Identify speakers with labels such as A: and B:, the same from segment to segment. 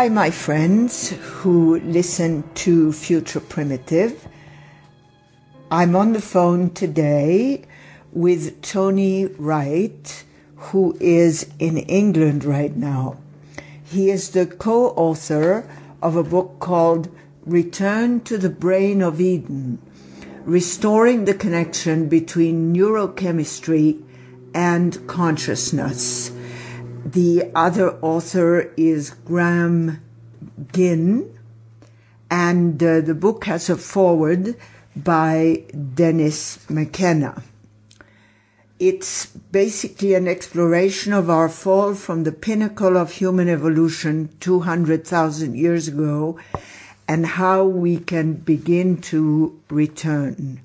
A: Hi, my friends who listen to Future Primitive. I'm on the phone today with Tony Wright, who is in England right now. He is the co-author of a book called Return to the Brain of Eden, Restoring the Connection Between Neurochemistry and Consciousness. The other author is Graham Ginn, and the book has a foreword by Dennis McKenna. It's basically an exploration of our fall from the pinnacle of human evolution 200,000 years ago and how we can begin to return.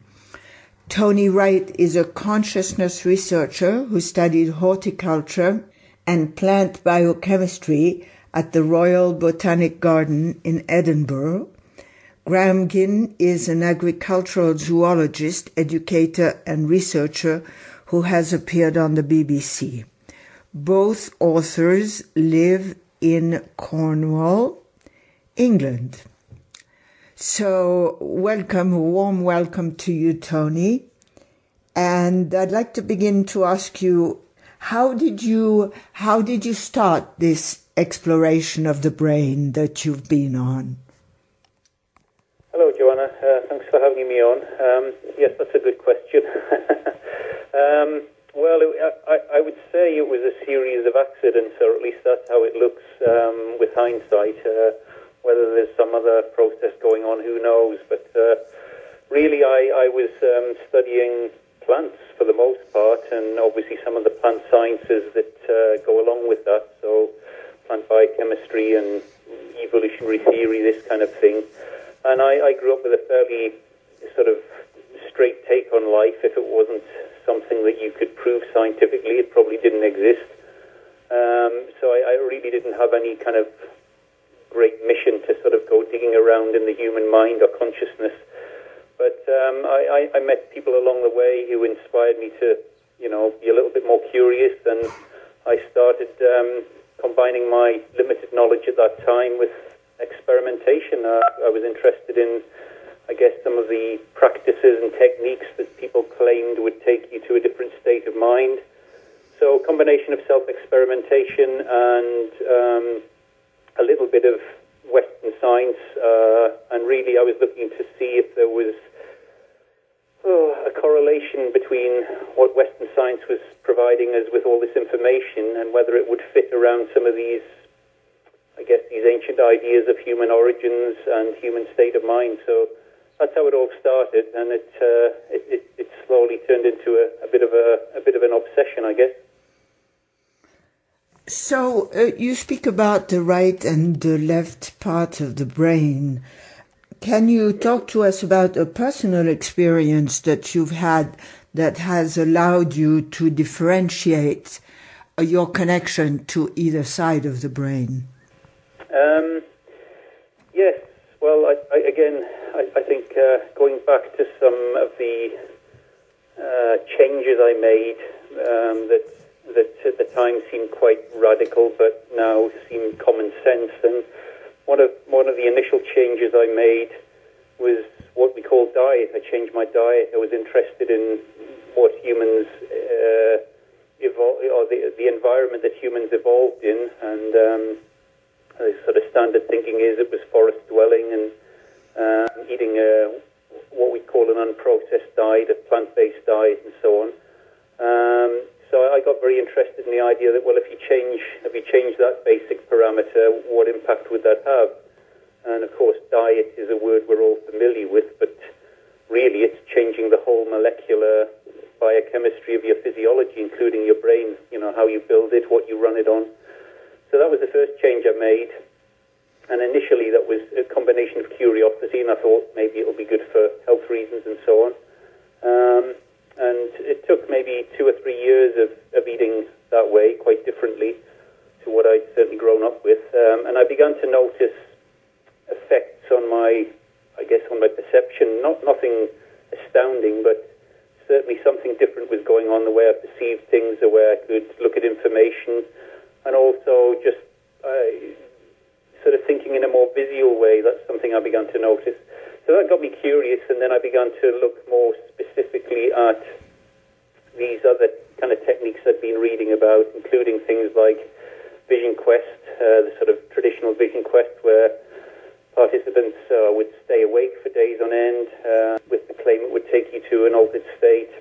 A: Tony Wright is a consciousness researcher who studied horticulture and plant biochemistry at the Royal Botanic Garden in Edinburgh. Graham Ginn is an agricultural zoologist, educator, and researcher who has appeared on the BBC. Both authors live in Cornwall, England. So welcome, a warm welcome to you, Tony. And I'd like to begin to ask you, how did you start this exploration of the brain that you've been on?
B: Hello, Joanna. Thanks for having me on. Yes, that's a good question. Well, I would say it was a series of accidents, or at least that's how it looks with hindsight. Whether there's some other process going on, who knows? But really, I was studying plants for the most part, and obviously some of the plant sciences that go along with that, so plant biochemistry and evolutionary theory, this kind of thing. And I grew up with a fairly sort of straight take on life. If it wasn't something that you could prove scientifically, it probably didn't exist. So I really didn't have any kind of great mission to sort of go digging around in the human mind or consciousness. But I met people along the way who inspired me to, be a little bit more curious, and I started combining my limited knowledge at that time with experimentation. I was interested in, I guess, some of the practices and techniques that people claimed would take you to a different state of mind. So a combination of self-experimentation and a little bit of Western science, and really I was looking to see if there was a correlation between what Western science was providing us with all this information and whether it would fit around some of these, I guess, these ancient ideas of human origins and human state of mind. So that's how it all started, and it slowly turned into a bit of an obsession, I guess.
A: So you speak about the right and the left part of the brain. Can you talk to us about a personal experience that you've had that has allowed you to differentiate your connection to either side of the brain?
B: Yes. Well, I think going back to some of the changes I made that at the time seemed quite radical, but now seem common sense. And one of the initial changes I made was what we call diet. I changed my diet. I was interested in what humans evolved, or the environment that humans evolved in, and the sort of standard thinking is it was forest dwelling and eating what we call an unprocessed diet, a plant-based diet, and so on. So I got very interested in the idea that, well, if you change that basic parameter, what impact would that have? And of course, diet is a word we're all familiar with, but really it's changing the whole molecular biochemistry of your physiology, including your brain, how you build it, what you run it on. So that was the first change I made. And initially that was a combination of curiosity, and I thought maybe it'll be good for health reasons and so on. And it took maybe 2 or 3 years of eating that way, quite differently to what I'd certainly grown up with. And I began to notice effects on my perception. Nothing astounding, but certainly something different was going on, the way I perceived things, the way I could look at information, and also just sort of thinking in a more visual way. That's something I began to notice. So that got me curious, and then I began to look more specifically at these other kind of techniques I'd been reading about, including things like Vision Quest, the sort of traditional Vision Quest, where participants would stay awake for days on end with the claim it would take you to an altered state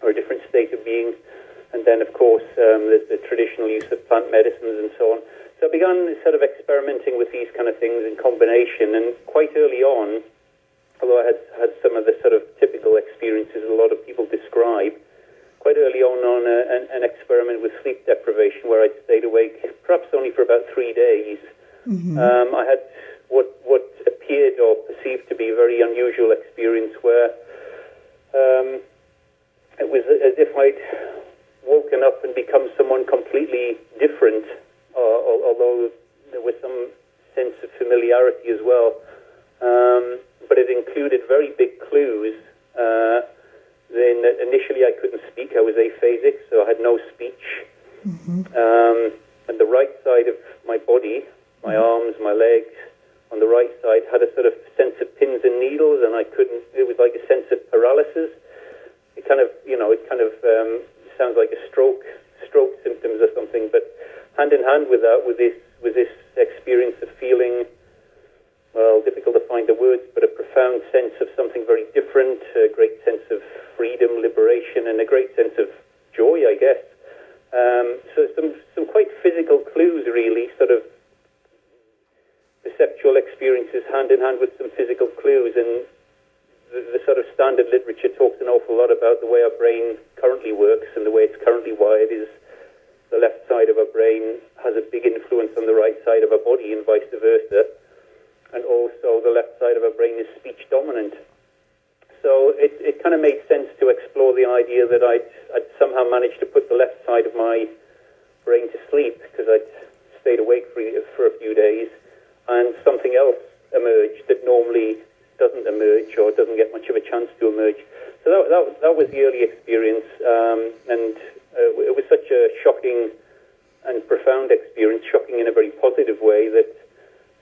B: or a different state of being. And then, of course, there's the traditional use of plant medicines and so on. So I began sort of experimenting with these kind of things in combination. And quite early on, although I had some of the sort of typical experiences a lot of people describe, quite early on an experiment with sleep deprivation where I stayed awake perhaps only for about 3 days. Mm-hmm. I had what appeared or perceived to be a very unusual experience where it was as if I'd woken up and become someone completely different, although there was some sense of familiarity as well. But it included very big clues. Then initially I couldn't speak. I was aphasic, so I had no speech. Mm-hmm. And the right side of my body, my arms, my legs, on the right side had a sort of sense of pins and needles, and I couldn't. It was like a sense of paralysis. It kind of sounds like a stroke symptoms or something. But hand in hand with that, with this experience of feeling, well, difficult to find the words, but a profound sense of something very different, a great sense of freedom, liberation, and a great sense of joy, I guess. So some quite physical clues, really, sort of perceptual experiences hand in hand with some physical clues. And the sort of standard literature talks an awful lot about the way our brain currently works, and the way it's currently wired is the left side of our brain has a big influence on the right side of our body and vice versa. And also the left side of our brain is speech dominant. So it kind of made sense to explore the idea that I'd somehow managed to put the left side of my brain to sleep because I'd stayed awake for a few days, and something else emerged that normally doesn't emerge or doesn't get much of a chance to emerge. So that was the early experience, and it was such a shocking and profound experience, shocking in a very positive way, that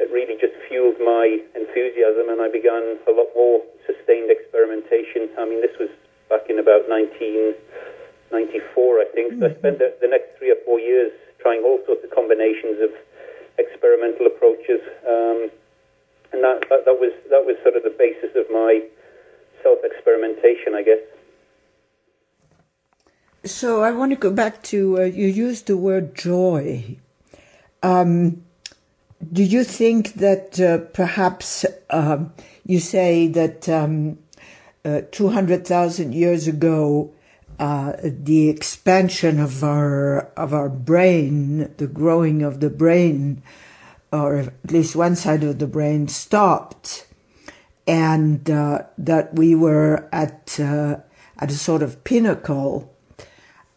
B: it really just fueled my enthusiasm, and I began a lot more sustained experimentation. I mean, this was back in about 1994, I think. So I spent the next 3 or 4 years trying all sorts of combinations of experimental approaches, and that was sort of the basis of my self-experimentation, I guess.
A: So I want to go back to, you used the word joy. Do you think that perhaps you say that 200,000 years ago, the expansion of our brain, the growing of the brain, or at least one side of the brain, stopped, and that we were at a sort of pinnacle?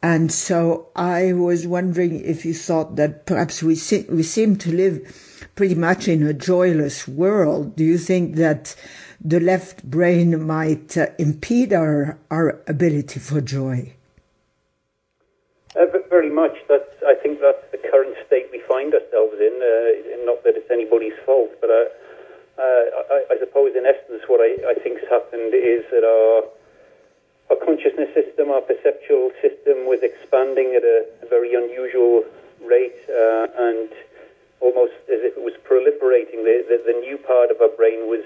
A: And so I was wondering if you thought that perhaps we seem to live pretty much in a joyless world. Do you think that the left brain might impede our ability for joy?
B: Very much. I think that's the current state we find ourselves in. Not that it's anybody's fault, but I suppose in essence what I think has happened is that our consciousness system, our perceptual system, was expanding at a very unusual rate, and almost as if it was proliferating. The new part of our brain was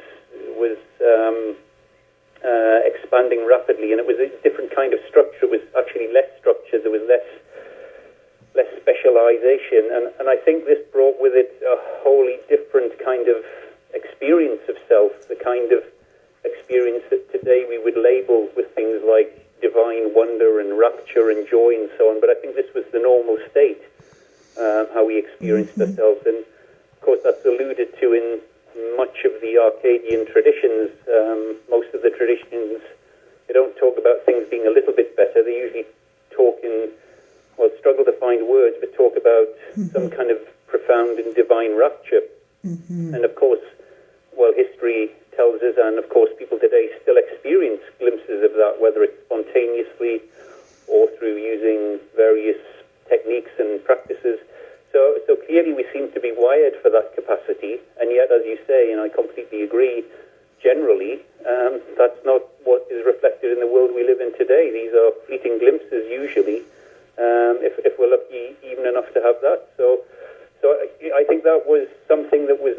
B: expanding rapidly, and it was a different kind of structure. It was actually less structure. There was less specialization, and I think this brought with it a wholly different kind of experience of self, the kind of experience that today we would label with things like divine wonder and rapture and joy and so on. But I think this was the normal state, how we experienced ourselves. And of course that's alluded to in much of the Arcadian traditions. Most of the traditions, they don't talk about things being a little bit better. They usually talk struggle to find words, but talk about some kind of profound and divine rapture. And of course, history tells us, and of course people today still experience glimpses of that, whether it's spontaneously or through using various techniques and practices, So clearly we seem to be wired for that capacity, and yet, as you say, and I completely agree, generally, that's not what is reflected in the world we live in today. These are fleeting glimpses, usually, if we're lucky even enough to have that. So I think that was something that was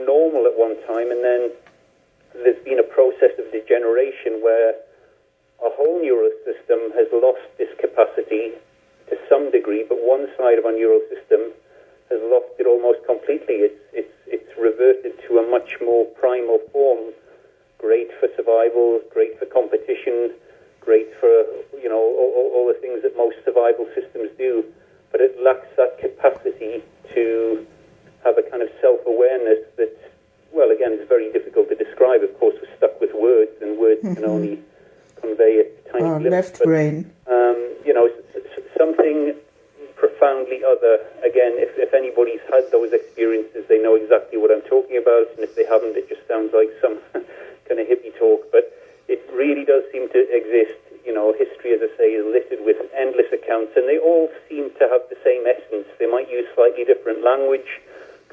B: normal at one time, and then there's been a process of degeneration where our whole neural system has lost this capacity to some degree, but one side of our neural system has lost it almost completely. It's reverted to a much more primal form, great for survival, great for competition, great for all the things that most survival systems do, but it lacks that capacity to have a kind of self-awareness that, well, again, it's very difficult to describe. Of course, we're stuck with words, and words can only convey a tiny glimpse.
A: Left brain.
B: Something profoundly other. Again, if anybody's had those experiences, they know exactly what I'm talking about, and if they haven't, it just sounds like some kind of hippie talk. But it really does seem to exist. History, as I say, is littered with endless accounts, and they all seem to have the same essence. They might use slightly different language,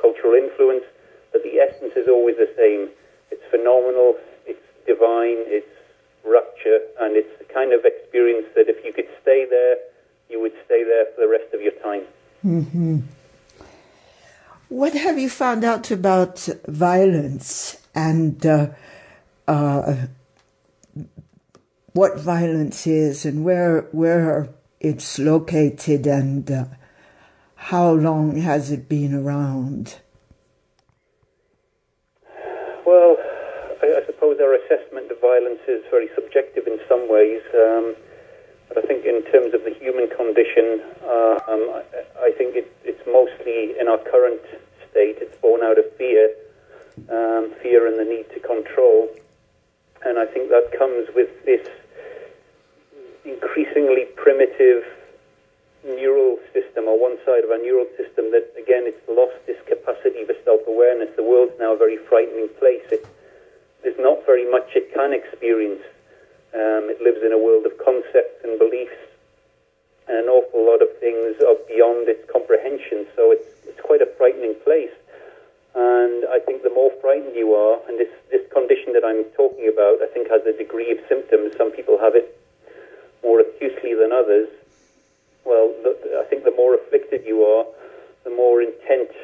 B: cultural influence, but the essence is always the same. It's phenomenal, it's divine, it's rapture, and it's the kind of experience that if you could stay there, you would stay there for the rest of your time.
A: Mm-hmm. What have you found out about violence and what violence is and where it's located and how long has it been around?
B: Well, I suppose our assessment of violence is very subjective in some ways. But I think in terms of the human condition, I think it's mostly in our current state. It's born out of fear and the need to control. And I think that comes with this increasingly primitive neural system, or one side of our neural system, that, again, it's lost this capacity for self-awareness. The world's now a very frightening place. There's not very much it can experience. It lives in a world of concepts and beliefs, and an awful lot of things are beyond its comprehension. So it's quite a frightening place. And I think the more frightened you are, and this condition that I'm talking about, I think has a degree of symptoms. Some people have it more acutely than others. Well, I think the more afflicted you are, the more intention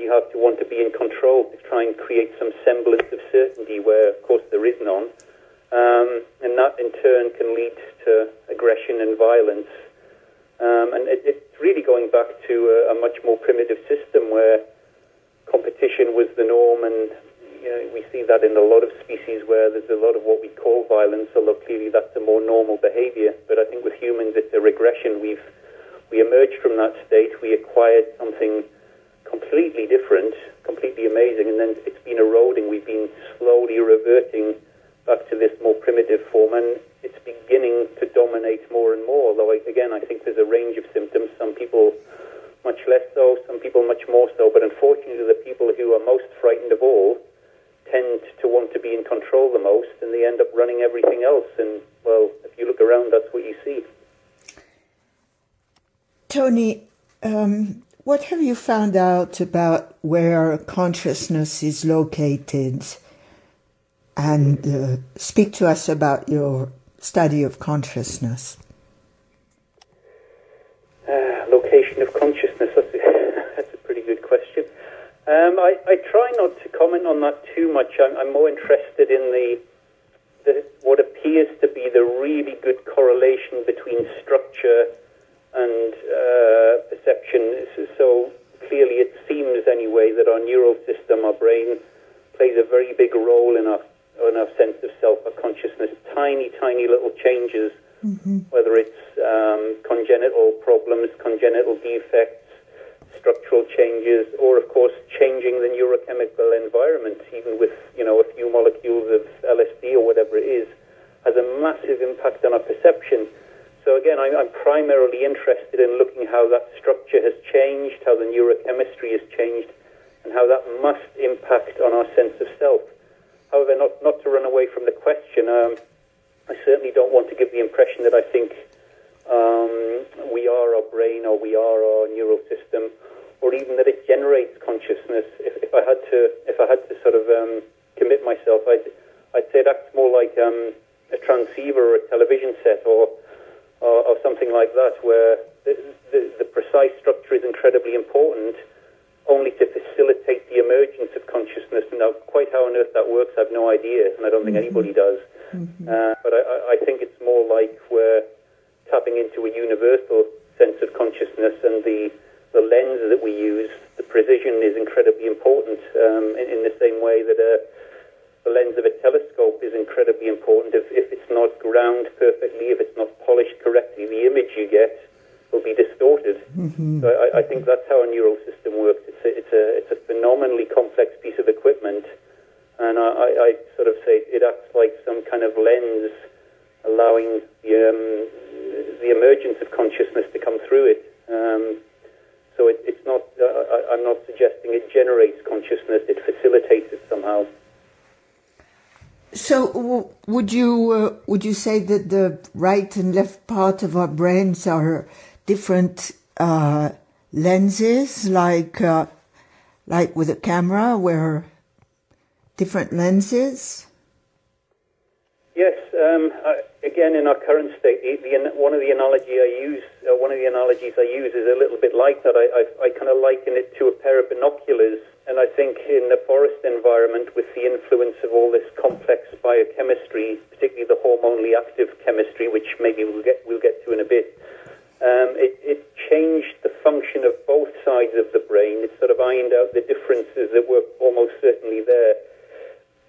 B: you have to want to be in control, to try and create some semblance of certainty where, of course, there is none. And that, in turn, can lead to aggression and violence. And it's really going back to a much more primitive system where competition was the norm, and we see that in a lot of species where there's a lot of what we call violence, although clearly that's a more normal behavior. But I think with humans it's a regression. We emerged from that state, we acquired something completely different, completely amazing, and then it's been eroding. We've been slowly reverting back to this more primitive form, and it's beginning to dominate more and more, although I think there's a range of symptoms. Some people much less so, some people much more so, but unfortunately the people who are most frightened of all tend to want to be in control the most, and they end up running everything else. And, well, if you look around, that's what you see.
A: Tony, what have you found out about where consciousness is located? And speak to us about your study of consciousness.
B: Location of consciousness, that's a pretty good question. I try not to comment on that too much. I'm more interested in what appears to be the really good correlation between structure and perception. So clearly it seems anyway that our neural system, our brain, plays a very big role in our sense of self, our consciousness. Tiny, tiny little changes, whether it's congenital problems, congenital defects, structural changes, or of course changing the neurochemical environment, even with a few molecules of LSD or whatever it is, has a massive impact on our perception. So again, I'm primarily interested in looking how that structure has changed, how the neurochemistry has changed, and how that must impact on our sense of self. However, not to run away from the question, I certainly don't want to give the impression that I think we are our brain, or we are our neural system, or even that it generates consciousness. If I had to sort of commit myself, I'd say that's more like a transceiver or a television set, or something like that, where the precise structure is incredibly important, only to facilitate the emergence of consciousness. Now, quite how on earth that works, I have no idea, and I don't think anybody does. But I think it's more like we're tapping into a universal sense of consciousness, and the lens that we use, the precision is incredibly important, in the same way that the lens of a telescope is incredibly important. If it's not ground perfectly, if it's not polished correctly, the image you get will be distorted. So I think that's how a neural system works. It's a phenomenally complex piece of equipment, and I sort of say it acts like some kind of lens, allowing the emergence of consciousness to come through it. So it's not. I'm not suggesting it generates consciousness. It facilitates it somehow.
A: So would you say that the right and left part of our brains are different lenses, like with a camera, where different lenses?
B: Yes. Again, in our current state, one of the analogies I use is a little bit like that. I kind of liken it to a pair of binoculars, and I think in the forest environment, with the influence of all this complex biochemistry, particularly the hormonally active chemistry, which maybe we'll get to in a bit, it changed the function of both sides of the brain. It sort of ironed out the differences that were almost certainly there.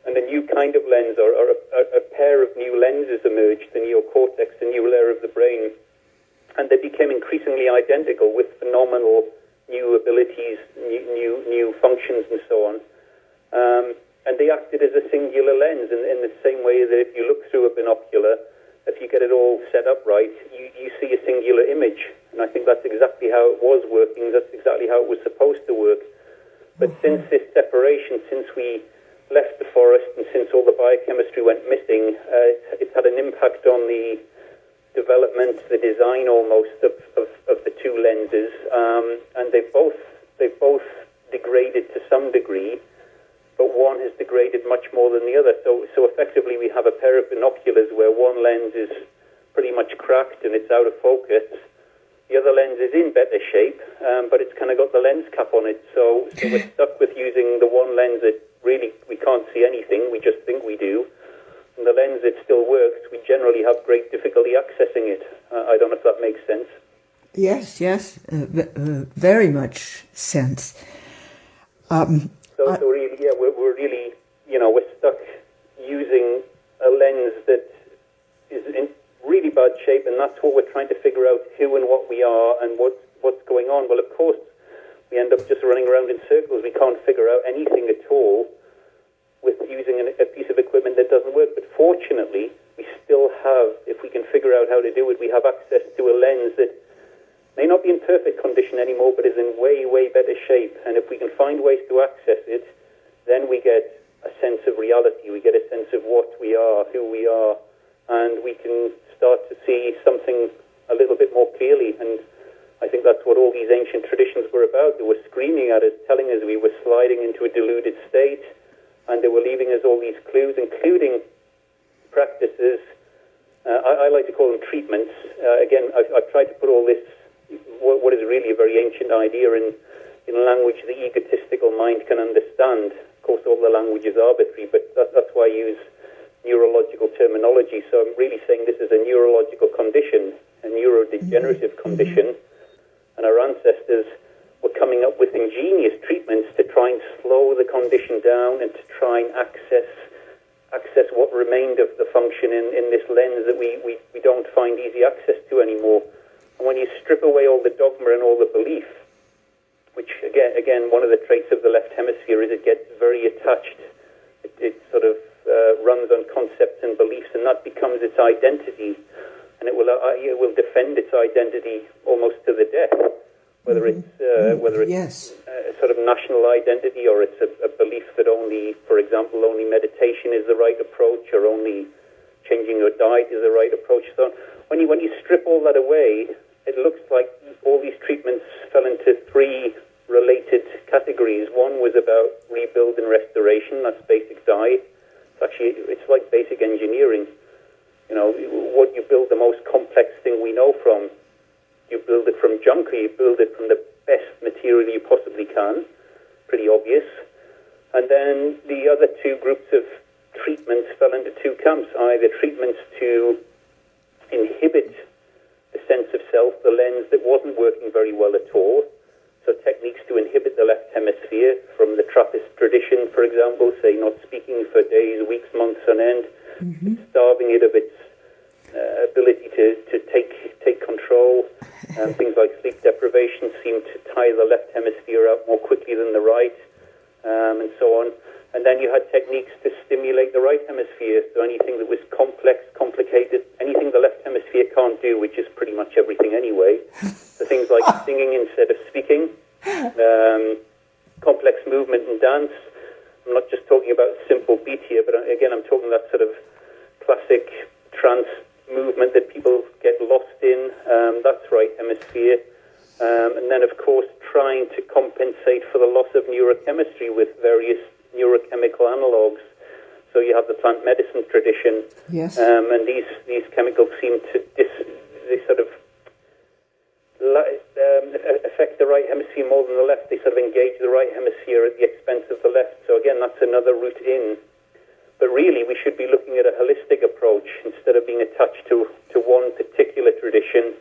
B: And a new kind of lens, or a pair of new lenses emerged, the neocortex, the new layer of the brain, and they became increasingly identical with phenomenal new abilities, new functions, and so on. And they acted as a singular lens in the same way that if you look through a binocular, if you get it all set up right, you see a singular image. And I think that's exactly how it was working. That's exactly how it was supposed to work. But since this separation, since we left the forest, and since all the biochemistry went missing, it's had an impact on the development, the design almost of the two lenses, and they've both degraded to some degree, but one has degraded much more than the other. So effectively, we have a pair of binoculars where one lens is pretty much cracked and it's out of focus. The other lens is in better shape, but it's kind of got the lens cap on it. So we're stuck with using the one lens that really we can't see anything, we just think we do. And the lens that still works, we generally have great difficulty accessing it. I don't know if that makes sense.
A: Yes, very much sense.
B: So really, yeah, we're really, we're stuck using a lens that is in really bad shape, and that's what we're trying to figure out, who and what we are and what's going on. Well, of course, we end up just running around in circles. We can't figure out anything at all with using a piece of equipment that doesn't work. But fortunately, we still have, if we can figure out how to do it, we have access to a lens that may not be in perfect condition anymore, but is in way, way better shape. And if we can find ways to access it, then we get a sense of reality. We get a sense of what we are, who we are, and we can start to see something a little bit more clearly. And I think that's what all these ancient traditions were about. They were screaming at us, telling us we were sliding into a deluded state, and they were leaving us all these clues, including practices. I like to call them treatments. Again, I've tried to put all this, what is really a very ancient idea, in language the egotistical mind can understand. Of course, all the language is arbitrary, but that's why I use neurological terminology. So I'm really saying this is a neurological condition, a neurodegenerative condition, and our ancestors were coming up with ingenious treatments to try and slow the condition down and to try and access what remained of the function in this lens that we don't find easy access to anymore. And when you strip away all the dogma and all the belief, which again one of the traits of the left hemisphere is it gets very attached. It sort of runs on concepts and beliefs, and that becomes its identity, and it will defend its identity almost to the death. Whether it's
A: yes.
B: a sort of national identity, or it's a belief that only, for example, only meditation is the right approach, or only changing your diet is the right approach. So when you strip all that away, it looks like all these treatments fell into three related categories. One was about rebuild and restoration. That's basic dye. It's like basic engineering. You know, what you build the most complex thing we know from. You build it from junk, or you build it from the best material you possibly can. Pretty obvious. And then the other two groups of treatments fell into two camps. Either treatments to inhibit the sense of self, the lens that wasn't working very well at all. So techniques to inhibit the left hemisphere from the Trappist tradition, for example, say not speaking for days, weeks, months on end, starving it of its ability to take control. Things like sleep deprivation seem to tire the left hemisphere out more quickly than the right, and so on. And then you had techniques to stimulate the right hemisphere, so anything that was complex, complicated, anything the left hemisphere can't do, which is pretty much everything anyway. So things like singing instead of speaking, complex movement and dance. I'm not just talking about simple beat here, but again, I'm talking that sort of classic trance movement that people get lost in. That's right hemisphere. And then, of course, trying to compensate for the loss of neurochemistry with various neurochemical analogues. So you have the plant medicine tradition,
A: yes,
B: and these chemicals seem to they sort of affect the right hemisphere more than the left. They sort of engage the right hemisphere at the expense of the left. So again, that's another route in. But really, we should be looking at a holistic approach instead of being attached to one particular tradition.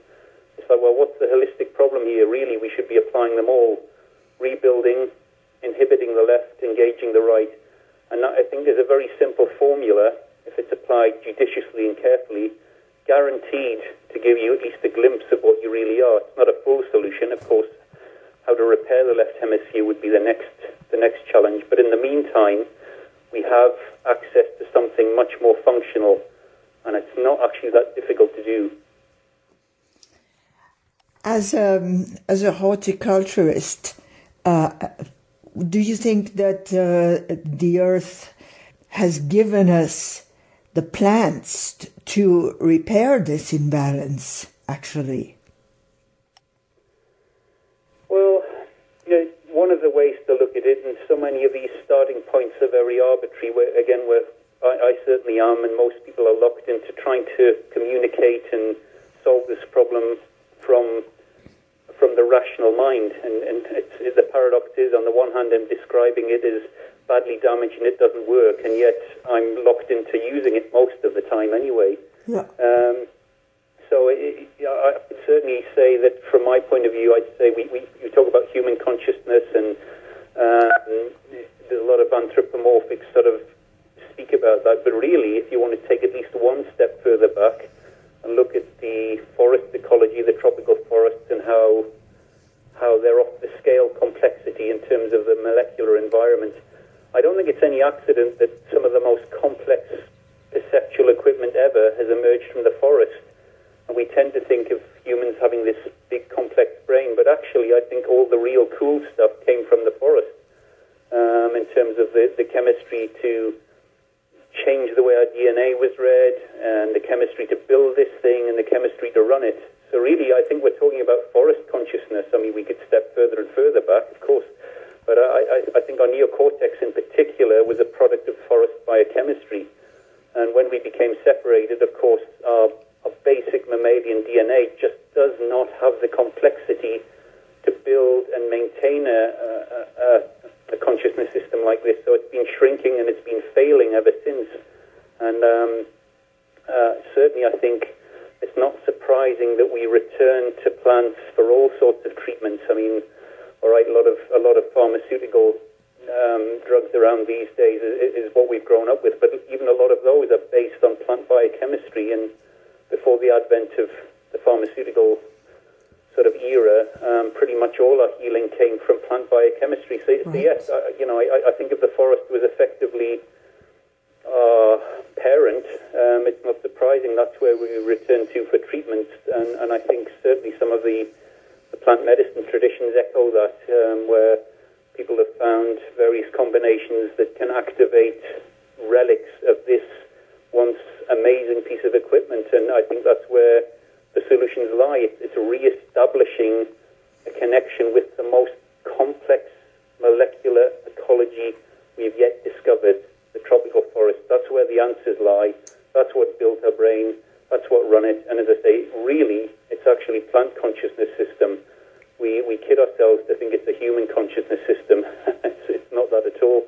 B: It's like, well, what's the holistic problem here? Really, we should be applying them all. Rebuilding, inhibiting the left, engaging the right. And that, I think, is a very simple formula, if it's applied judiciously and carefully, guaranteed to give you at least a glimpse of what you really are. It's not a full solution, of course. How to repair the left hemisphere would be the next challenge. But in the meantime, we have access to something much more functional, and it's not actually that difficult to do.
A: As a horticulturist, do you think that the earth has given us the plants to repair this imbalance, actually?
B: Well, one of the ways to look at it, and so many of these starting points are very arbitrary, I certainly am, and most people are locked into trying to communicate and solve this problem from the rational mind. And the paradox is, on the one hand, I'm describing it as badly damaged and it doesn't work, and yet I'm locked into using it most of the time anyway. Yeah. So I would certainly say that from my point of view, I'd say you talk about human consciousness, and there's a lot of anthropomorphic sort of speak about that. But really, if you want to take at least one step further back and look at the forest ecology, the tropical forests, and how they're off the scale complexity in terms of the molecular environment, I don't think it's any accident that some of the most complex perceptual equipment ever has emerged from the forest. And we tend to think of humans having this big complex brain, but actually I think all the real cool stuff came from the forest, in terms of the chemistry to change the way our DNA was read, and the chemistry to build this thing, and the chemistry to run it. So really, I think we're talking about forest consciousness. I mean, we could step further and further back, of course, but I think our neocortex in particular was a product of forest biochemistry. And when we became separated, of course, our basic mammalian DNA just does not have the complexity to build and maintain a consciousness system like this. So it's been shrinking and it's been failing ever since. And certainly I think it's not surprising that we return to plants for all sorts of treatments. I mean, all right, a lot of pharmaceutical drugs around these days is what we've grown up with, but even a lot of those are based on plant biochemistry, and before the advent of the pharmaceutical sort of era, pretty much all our healing came from plant biochemistry. So yes, I think if the forest was effectively our parent, it's not surprising that's where we return to for treatment, and I think certainly some of the plant medicine traditions echo that, where people have found various combinations that can activate relics of this once amazing piece of equipment, and I think that's where connections lie. It's re-establishing a connection with the most complex molecular ecology we've yet discovered, the tropical forest. That's where the answers lie. That's what built our brain. That's what run it. And as I say, really, it's actually plant consciousness system. We kid ourselves to think it's a human consciousness system. It's not that at all.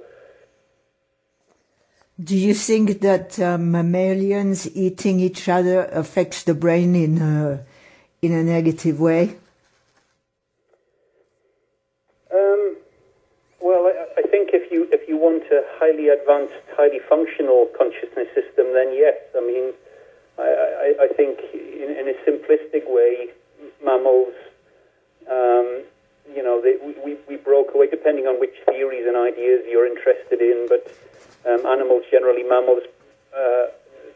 A: Do you think that mammalians eating each other affects the brain in a negative way?
B: Well, I think if you want a highly advanced, highly functional consciousness system, then yes. I mean, I think in a simplistic way, mammals, we broke away, depending on which theories and ideas you're interested in, but animals, generally mammals,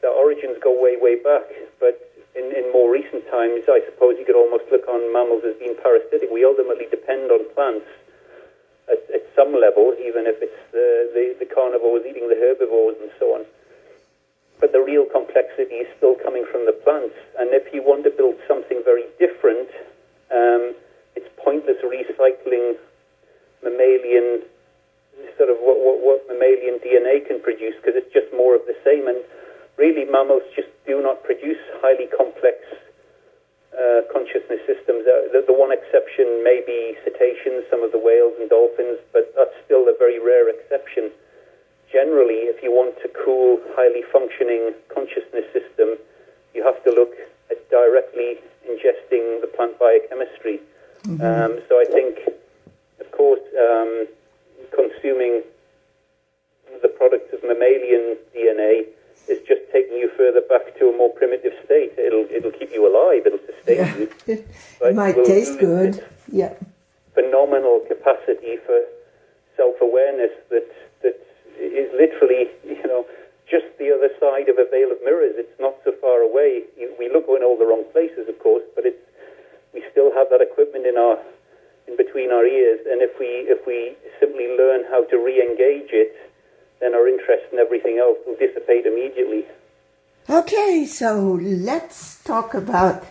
B: their origins go way, way back. But in more recent times, I suppose you could almost look on mammals as being parasitic. We ultimately depend on plants at some level, even if it's the carnivores eating the herbivores and so on. But the real complexity is still coming from the plants. And if you want to build something very different, it's pointless recycling mammalian, sort of what mammalian DNA can produce, because it's just more of the same. And really, mammals just do not produce highly complex consciousness systems. The one exception may be cetaceans, some of the whales and dolphins, but that's still a very rare exception. Generally, if you want a cool, highly functioning consciousness system, you have to look at directly ingesting the plant biochemistry. Mm-hmm. So I think, of course, consuming the products of mammalian DNA is just taking you further back to a more primitive state. It'll keep you alive. It'll sustain you.
A: It might taste good. Yeah.
B: Phenomenal capacity for self-awareness that is literally, just the other side of a veil of mirrors. It's not so far away. We look in all the wrong places, of course, but we still have that equipment in between our ears. And if we simply learn how to re-engage it, then our interest in everything else will dissipate immediately.
A: Okay, so let's talk about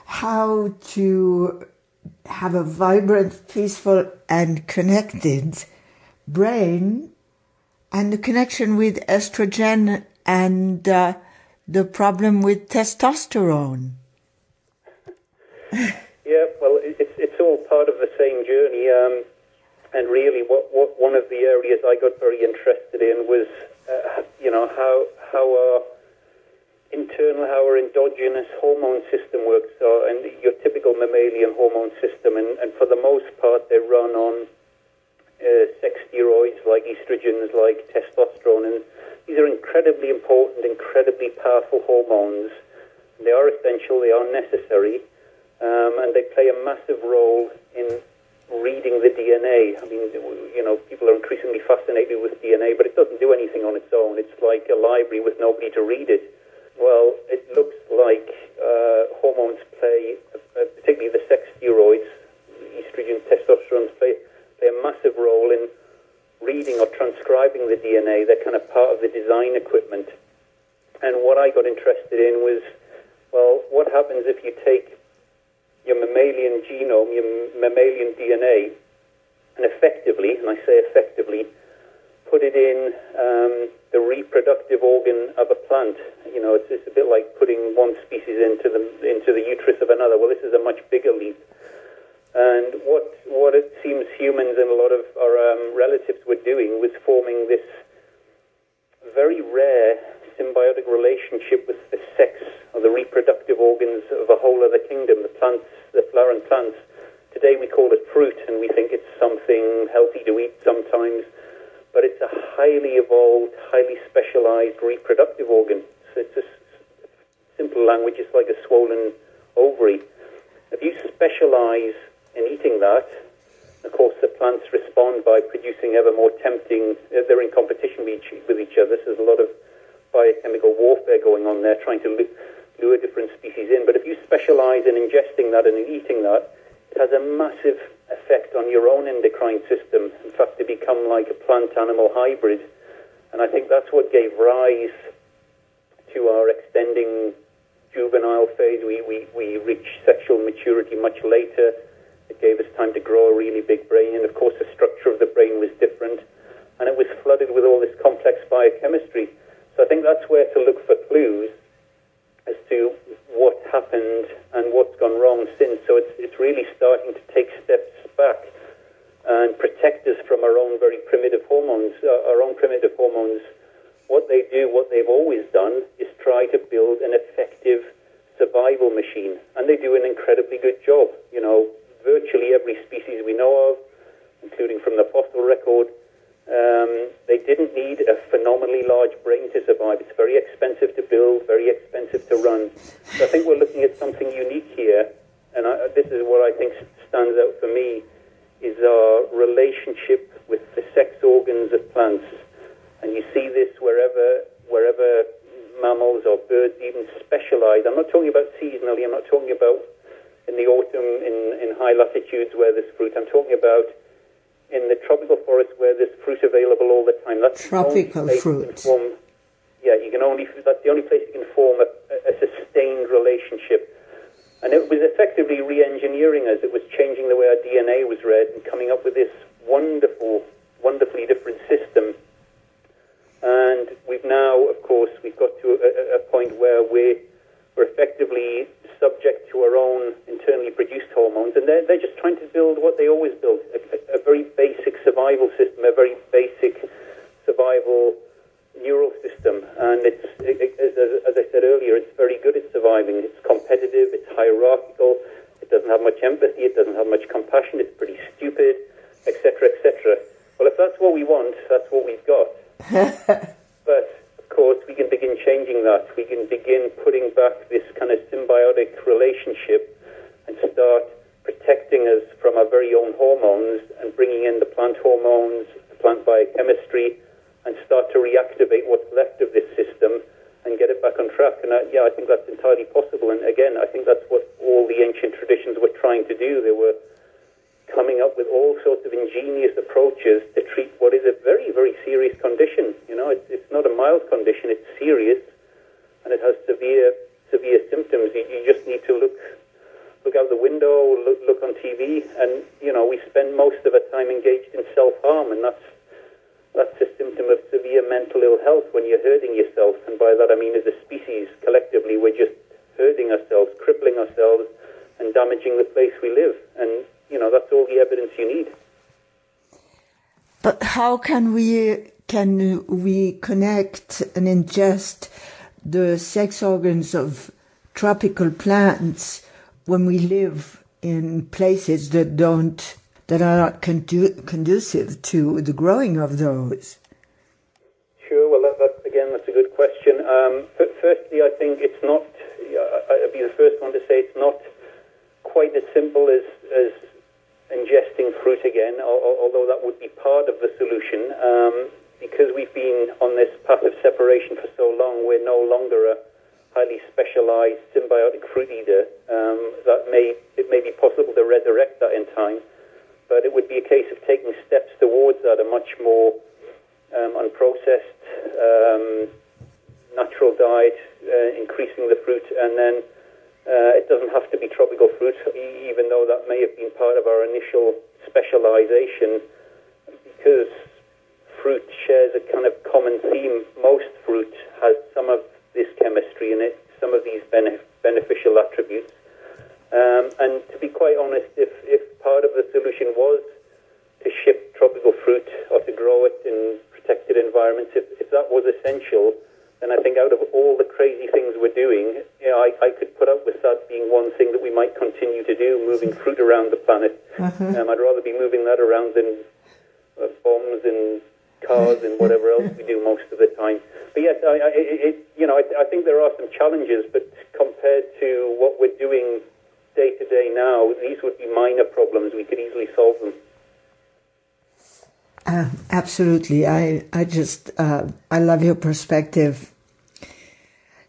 A: how to have a vibrant, peaceful, and connected brain, and the connection with estrogen and the problem with testosterone.
B: Yeah, well, it's all part of the same journey. And really, what one of the areas I got very interested in was, how our endogenous hormone system works, and your typical mammalian hormone system. And for the most part, they run on sex steroids like estrogens, like testosterone. And these are incredibly important, incredibly powerful hormones. They are essential, they are necessary, and they play a massive role in reading the DNA. I mean, people are increasingly fascinated with DNA, but it doesn't do anything on its own. It's like a library with nobody to read it. Well, it looks like hormones play, particularly the sex steroids, estrogen, testosterone, play a massive role in reading or transcribing the DNA. They're kind of part of the design equipment. And what I got interested in was, well, what happens if you take your mammalian genome, your mammalian DNA, and effectively, and I say effectively, put it in the reproductive organ of a plant. It's a bit like putting one species into the uterus of another. Well, this is a much bigger leap. And what it seems humans and a lot of our relatives were doing was forming this very rare symbiotic relationship with the sex or the reproductive organs of a whole other kingdom, the plants, the flowering plants. Today we call it fruit, and we think it's something healthy to eat sometimes, but it's a highly evolved, highly specialized reproductive organ. So it's a simple language, it's like a swollen ovary. If you specialize in eating that, of course the plants respond by producing ever more tempting, they're in competition with each other, so there's a lot of biochemical warfare going on there, trying to lure different species in. But if you specialize in ingesting that and in eating that, it has a massive effect on your own endocrine system. In fact, to become like a plant-animal hybrid. And I think that's what gave rise to our extending juvenile phase. We reach sexual maturity much later. It gave us time to grow a really big brain, and of course the structure of the brain was different, and it was flooded with all this complex biochemistry. So I think that's where to look for clues as to what happened and what's gone wrong since. So it's really starting to take steps back and protect us from our own very primitive hormones. Our own primitive hormones, what they do, what they've always done, is try to build an effective survival machine. And they do an incredibly good job. You know, virtually every species we know of, including from the fossil record, they didn't need a phenomenally large brain to survive. It's very expensive to build, very expensive to run. So I think we're looking at something unique here, and this is what I think stands out for me, is our relationship with the sex organs of plants. And you see this wherever mammals or birds even specialize. I'm not talking about seasonally, I'm not talking about in the autumn in high latitudes where there's fruit. I'm talking about in the tropical forest where there's fruit available all the time. That's
A: tropical fruit.
B: That's the only place you can form a sustained relationship. And it was effectively re-engineering us. It was changing the way our DNA was read and coming up with this wonderfully different system. And we've now, of course, we've got to a point where we're effectively subject to our own internally produced hormones, and they're just trying to build what they always built, a very basic survival system, a very basic survival neural system. And as I said earlier, it's very good at surviving. It's competitive, it's hierarchical, it doesn't have much empathy, it doesn't have much compassion, it's pretty stupid, etc., etc. Well, if that's what we want, that's what we've got. But of course, we can begin changing that. We can begin putting back this kind of symbiotic relationship and start protecting us from our very own hormones and bringing in the plant hormones, the plant biochemistry, and start to reactivate what's left of this system and get it back on track. And I think that's entirely possible. And again, I think that's what all the ancient traditions were trying to do. They were coming up with all sorts of ingenious approaches to treat what is a very, very serious condition. You know, it's not a mild condition, it's serious, and it has severe symptoms. You just need to look out the window, look on TV, and, you know, we spend most of our time engaged in self-harm, and that's a symptom of severe mental ill health when you're hurting yourself. And by that I mean as a species, collectively, we're just hurting ourselves, crippling ourselves, and damaging the place we live. And you know, that's all the evidence you need.
A: But how can we connect and ingest the sex organs of tropical plants when we live in places that are not conducive to the growing of those?
B: Sure. Well, that's a good question. Firstly, I think it's not. I'd be the first one to say it's not quite as simple as ingesting fruit again, although that would be part of the solution. Because we've been on this path of separation for so long, we're no longer a highly specialized symbiotic fruit eater. It may be possible to resurrect that in time, but it would be a case of taking steps towards that, a much more unprocessed, natural diet, increasing the fruit, and then it doesn't have to be tropical fruit, even though that may have been part of our initial specialization, because fruit shares a kind of common theme. Most fruit has some of this chemistry in it, some of these beneficial attributes. And to be quite honest, if part of the solution was to ship tropical fruit or to grow it in protected environments, if that was essential, then I think out of all the crazy things we're doing, you know, I could put up with that being one thing that we might continue to do, moving fruit around the planet. I'd rather be moving that around than bombs and cars and whatever else we do most of the time. But yes, I think there are some challenges, but compared to what we're doing day to day now, these would be minor problems. We could easily solve them.
A: Absolutely. I love your perspective.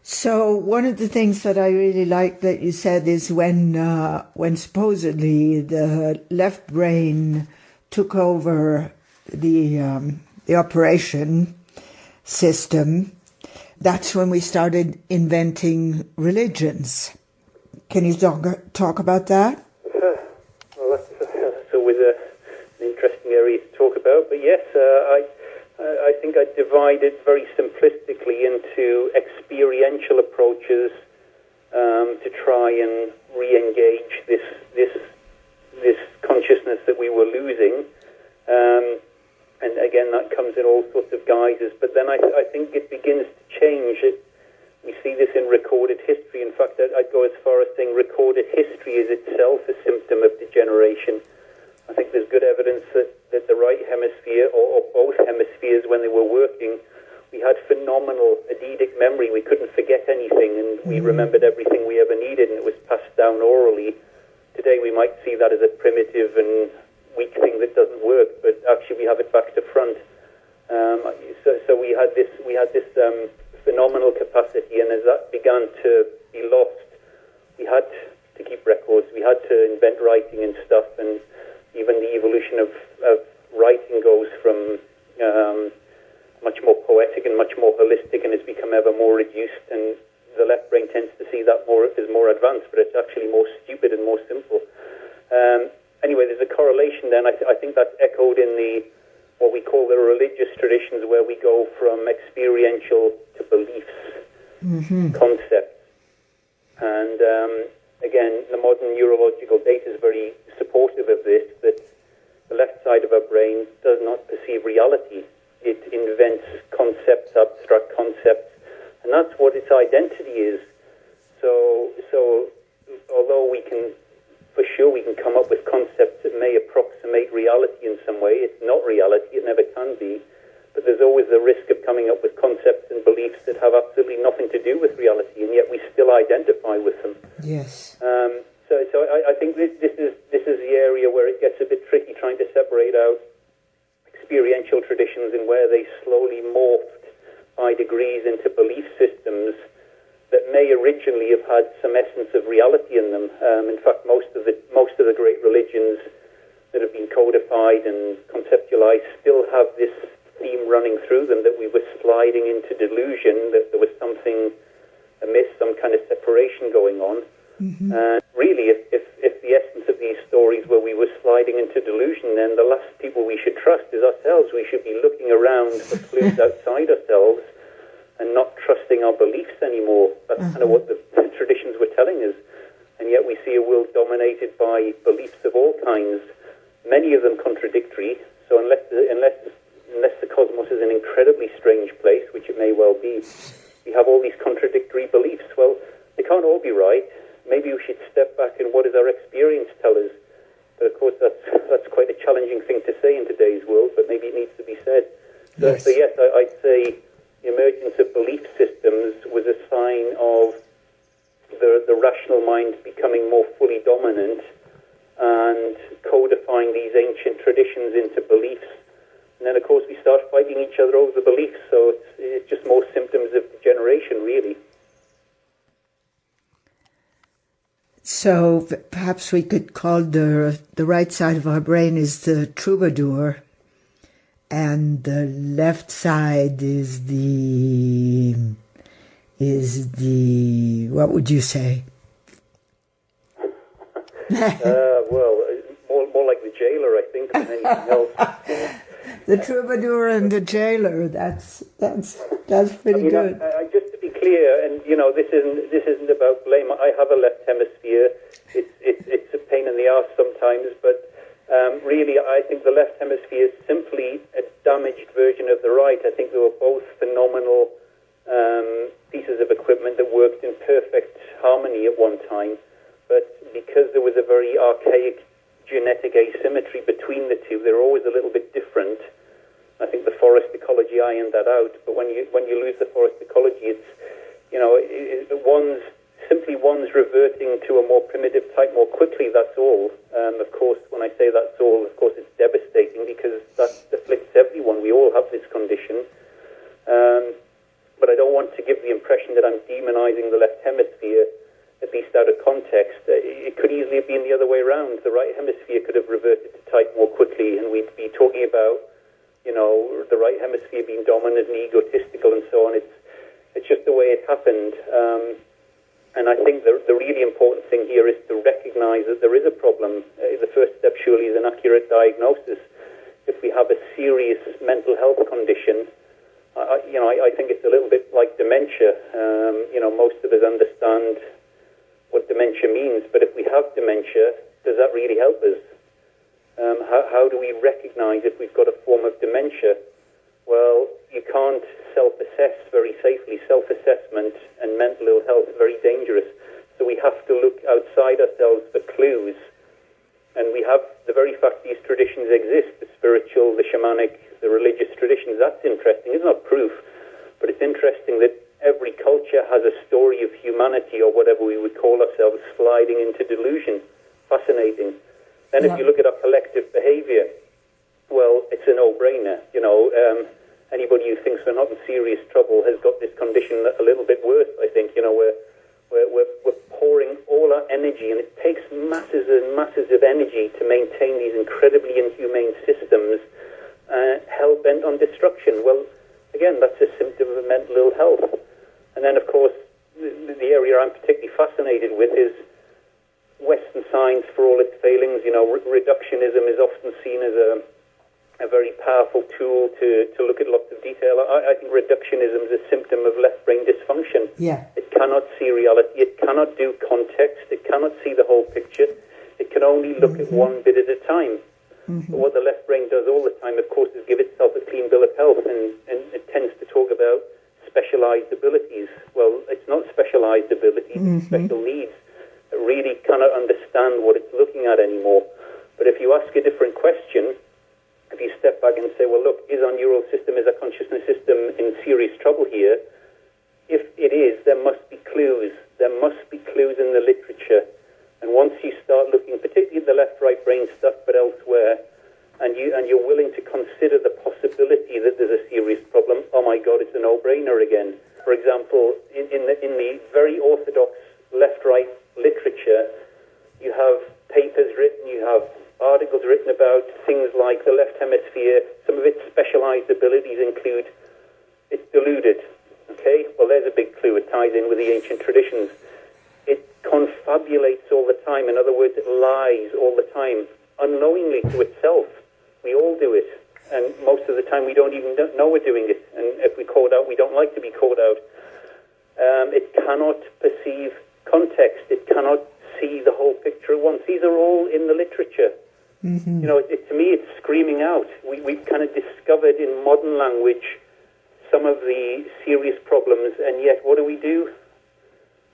A: So one of the things that I really like that you said is when supposedly the left brain took over the operation system, that's when we started inventing religions. Can you talk about that?
B: Well, that's always an interesting area to talk about. But yes, I think I divide it very simplistically into experiential approaches to try and re-engage this consciousness that we were losing. And again, that comes in all sorts of guises. But then I think it begins to change. We see this in recorded history. In fact, I'd go as far as saying recorded history is itself a symptom of degeneration. I think there's good evidence that the right hemisphere, or both hemispheres, when they were working, we had phenomenal eidetic memory. We couldn't forget anything, and we remembered everything we ever needed, and it was passed down orally. Today we might see that as a primitive and weak thing that doesn't work, but actually we have it back to front. So we had this phenomenal capacity, and as that began to be lost, we had to keep records. We had to invent writing and stuff, and even the evolution of writing goes from much more poetic and much more holistic, and has become ever more reduced. And the left brain tends to see that as more advanced, but it's actually more stupid and more simple. Anyway, there's a correlation then. I think that's echoed in what we call the religious traditions, where we go from experiential to beliefs, concepts. And again, the modern neurological data is very supportive of this, that the left side of our brain does not perceive reality. It invents concepts, abstract concepts, and that's what its identity is. So although we can come up with concepts that may approximate reality in some way, it's not reality, it never can be, but there's always the risk of coming up with concepts and beliefs that have absolutely nothing to do with reality, and yet we still identify with them.
A: Yes.
B: So I think this is the area where it gets a bit tricky, trying to separate out experiential traditions and where they slowly morphed by degrees into belief systems that may originally have had some essence of reality in them. In fact, most of the great religions that have been codified and conceptualized still have this theme running through them, that we were sliding into delusion, that there was something amiss, some kind of separation going on. Really, if the essence of these stories were we were sliding into delusion, then the last people we should trust is ourselves. We should be looking around for clues outside ourselves and not trusting our beliefs anymore. That's kind of what the traditions were telling us. And yet we see a world dominated by beliefs of all kinds, many of them contradictory. So unless the cosmos is an incredibly strange place, which it may well be, we have all these contradictory beliefs. Well, they can't all be right. Maybe we should step back and what does our experience tell us? But of course, that's quite a challenging thing to say in today's world, but maybe it needs to be said. Yes. So yes, I'd say the emergence of belief systems was a sign of the rational mind becoming more fully dominant and codifying these ancient traditions into beliefs. And then, of course, we start fighting each other over the beliefs, so it's just more symptoms of degeneration, really.
A: So perhaps we could call the right side of our brain is the troubadour, and the left side is the what would you say?
B: Well, more like the jailer, I think, than anything else.
A: The troubadour and the jailer. That's pretty good.
B: Just to be clear, and this isn't about blame. I have a left hemisphere. It's a pain in the arse sometimes, but really, I think the left hemisphere is simply a damaged version of the right. I think they were both phenomenal pieces of equipment that worked in perfect harmony at one time, but because there was a very archaic genetic asymmetry between the two, they're always a little bit different. I think the forest ecology ironed that out, but when you lose the forest ecology, it's one's reverting to a more primitive type more quickly. That's all. Of course, when I say that's all, of course it's devastating because that afflicts everyone. We all have this condition. But I don't want to give the impression that I'm demonizing the left hemisphere, at least out of context. It could easily have been the other way around. The right hemisphere could have reverted to type more quickly, and we'd be talking about, the right hemisphere being dominant and egotistical and so on. It's just happened. And I think the really important thing here is to recognize that there is a problem. The first step surely is an accurate diagnosis. If we have a serious mental health condition, I think it's a little bit like dementia. Most of us understand what dementia means, but if we have dementia, does that really help us? How do we recognize if we've got a form of dementia? Well, you can't self-assess very safely. Self-assessment and mental ill health is very dangerous. So we have to look outside ourselves for clues. And we have the very fact these traditions exist, the spiritual, the shamanic, the religious traditions. That's interesting. It's not proof, but it's interesting that every culture has a story of humanity, or whatever we would call ourselves, sliding into delusion. Fascinating. Then if you look at our collective behavior, well, it's a no-brainer. Anybody who thinks we're not in serious trouble has got this condition a little bit worse, I think. We're pouring all our energy, and it takes masses and masses of energy to maintain these incredibly inhumane systems, hell-bent on destruction. Well, again, that's a symptom of mental ill health. And then, of course, the area I'm particularly fascinated with is Western science, for all its failings. Reductionism is often seen as a very powerful tool to look at lots of detail. I think reductionism is a symptom of left brain dysfunction.
A: Yeah.
B: It cannot see reality. It cannot do context. It cannot see the whole picture. It can only look at one bit at a time. But what the left brain does all the time, of course, is give itself a clean bill of health, and it tends to talk about specialized abilities. Well, it's not specialized abilities, it's special needs. It really cannot understand what it's looking at anymore. But if you ask a different question, if you step back and say, well, look, is our neural system, is our consciousness system in serious trouble here? If it is, there must be clues. There must be clues in the literature. And once you start looking, particularly at the left-right brain stuff, but elsewhere, and you're willing to consider the possibility that there's a serious problem, oh my God, it's a no-brainer again. For example, in the very orthodox left-right literature, you have papers written, you have articles written about things like the left hemisphere. Some of its specialized abilities include it's deluded. Okay, well, there's a big clue. It ties in with the ancient traditions. It confabulates all the time. In other words, it lies all the time, unknowingly to itself. We all do it, and most of the time we don't even know we're doing it. And if we're called out, we don't like to be called out. It cannot perceive context. It cannot see the whole picture at once. These are all in the literature. To me, it's screaming out. We've kind of discovered in modern language some of the serious problems, and yet what do?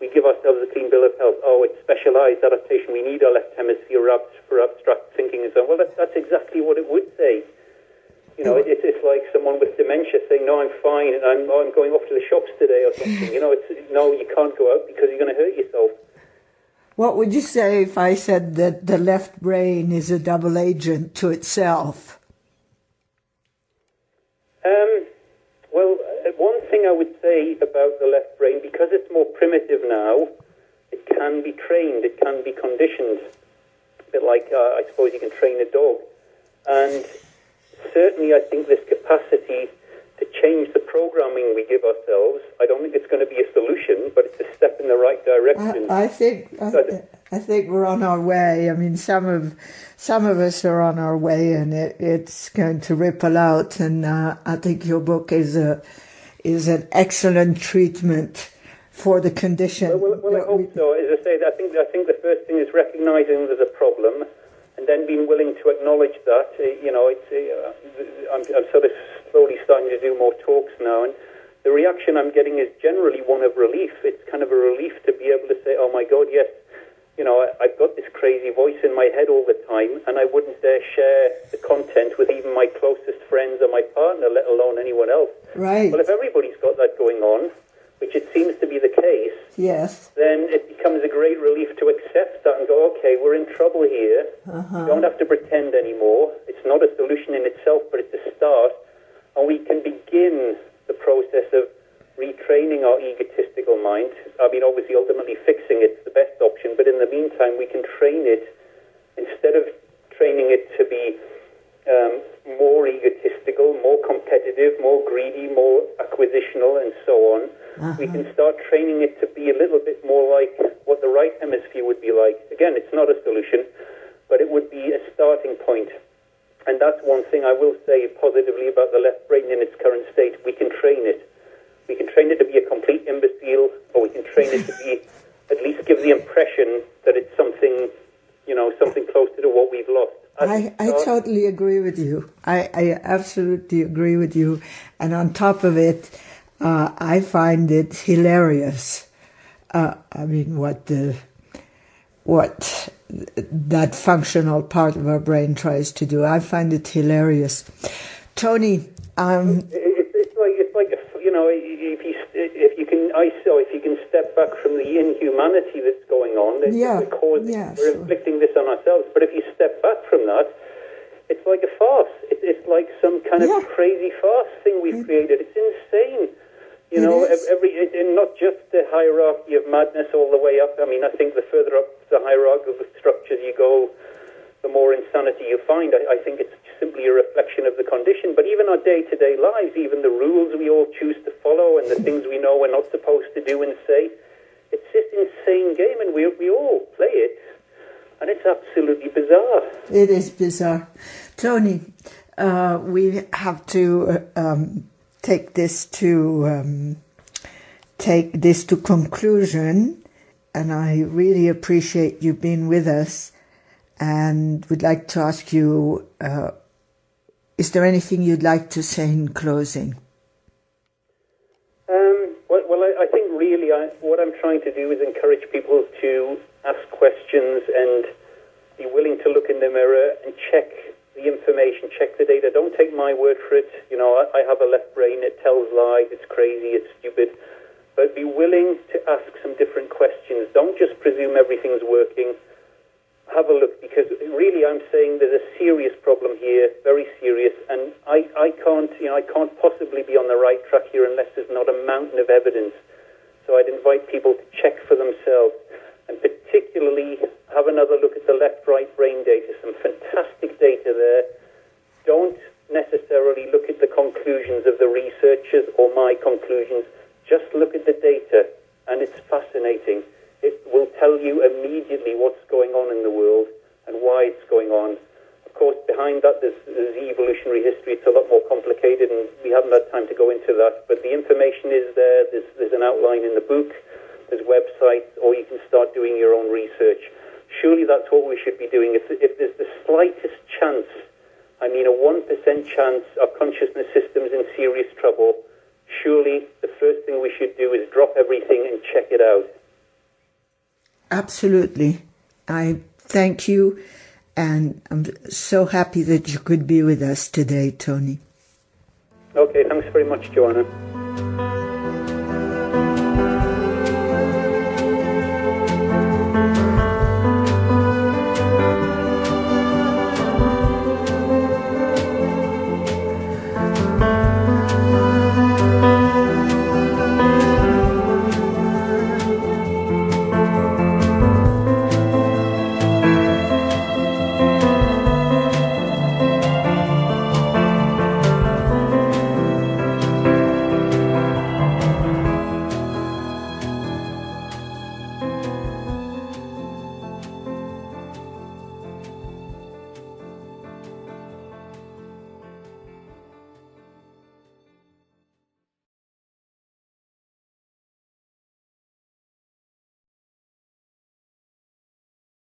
B: We give ourselves a clean bill of health. Oh, it's specialized adaptation. We need our left hemisphere for abstract thinking and so on. Well, that's exactly what it would say. It's like someone with dementia saying, no, I'm fine, and I'm going off to the shops today or something. No, you can't go out because you're going to hurt yourself.
A: What would you say if I said that the left brain is a double agent to itself?
B: Well, one thing I would say about the left brain, because it's more primitive now, it can be trained, it can be conditioned. A bit like, I suppose you can train a dog. And certainly I think this capacity to change the programming we give ourselves, I don't think it's going to be a solution, but it's a step in the right direction.
A: I think we're on our way. I mean, some of us are on our way, and it's going to ripple out. And I think your book is an excellent treatment for the condition.
B: Well, I hope so. As I say, I think the first thing is recognizing there's a problem, and then being willing to acknowledge that. I'm sort of slowly starting to do more talks now, and the reaction I'm getting is generally one of relief. It's kind of a relief to be able to say, oh my God, yes, I've got this crazy voice in my head all the time, and I wouldn't dare share the content with even my closest friends or my partner, let alone anyone else.
A: Right.
B: Well, if everybody's got that going on, which it seems to be the case,
A: yes,
B: then it becomes a great relief to accept that and go, okay, we're in trouble here. We don't have to pretend anymore. It's not a solution in itself, but it's a start. And we can begin the process of retraining our egotistical mind. I mean, obviously, ultimately fixing it's the best option, but in the meantime, we can train it, instead of training it to be more egotistical, more competitive, more greedy, more acquisitional, and so on. We can start training it to be a little bit more like what the right hemisphere would be like. Again, it's not a solution, but it would be a starting point. And that's one thing I will say positively about the left brain in its current state. We can train it. We can train it to be a complete imbecile, or we can train it to be, at least give the impression that it's something, something closer to what we've lost.
A: I totally agree with you. I absolutely agree with you. And on top of it, I find it hilarious. What that functional part of our brain tries to do. I find it hilarious. Tony, if you can step back from the inhumanity that's going on, we're inflicting this on ourselves. But if you step back from that, it's like a farce. It's like some kind of crazy farce thing we've created. It's insane. And not just the hierarchy of madness all the way up. I mean, I think the further up the hierarchical structures you go, the more insanity you find. I think it's simply a reflection of the condition. But even our day-to-day lives, even the rules we all choose to follow and the things we know we're not supposed to do and say, it's this insane game, and we all play it. And it's absolutely bizarre. It is bizarre. Tony, we have to take this to conclusion, and I really appreciate you being with us, and would like to ask you, is there anything you'd like to say in closing?
B: I think really what I'm trying to do is encourage people to ask questions and be willing to look in the mirror and check the information, check the data. Don't take my word for it. I have a left brain. It tells lies. It's crazy. It's stupid. But be willing to ask some different questions. Don't just presume everything's working. Have a look, because really I'm saying there's a serious problem here, very serious, and I can't possibly be on the right track here unless there's not a mountain of evidence. So I'd invite people to check for themselves, and particularly have another look at the left-right brain data. Some fantastic data there. Don't necessarily look at the conclusions of the researchers or my conclusions. Just look at the data, and it's fascinating. It will tell you immediately what's going on in the world and why it's going on. Of course, behind that, there's evolutionary history. It's a lot more complicated, and we haven't had time to go into that. But the information is there. There's an outline in the book. There's websites, or you can start doing your own research. Surely that's what we should be doing. If there's the slightest chance, a 1% chance our consciousness system's in serious trouble, surely the first thing we should do is drop everything and check it out.
A: Absolutely. I thank you, and I'm so happy that you could be with us today, Tony.
B: Okay, thanks very much, Joanna.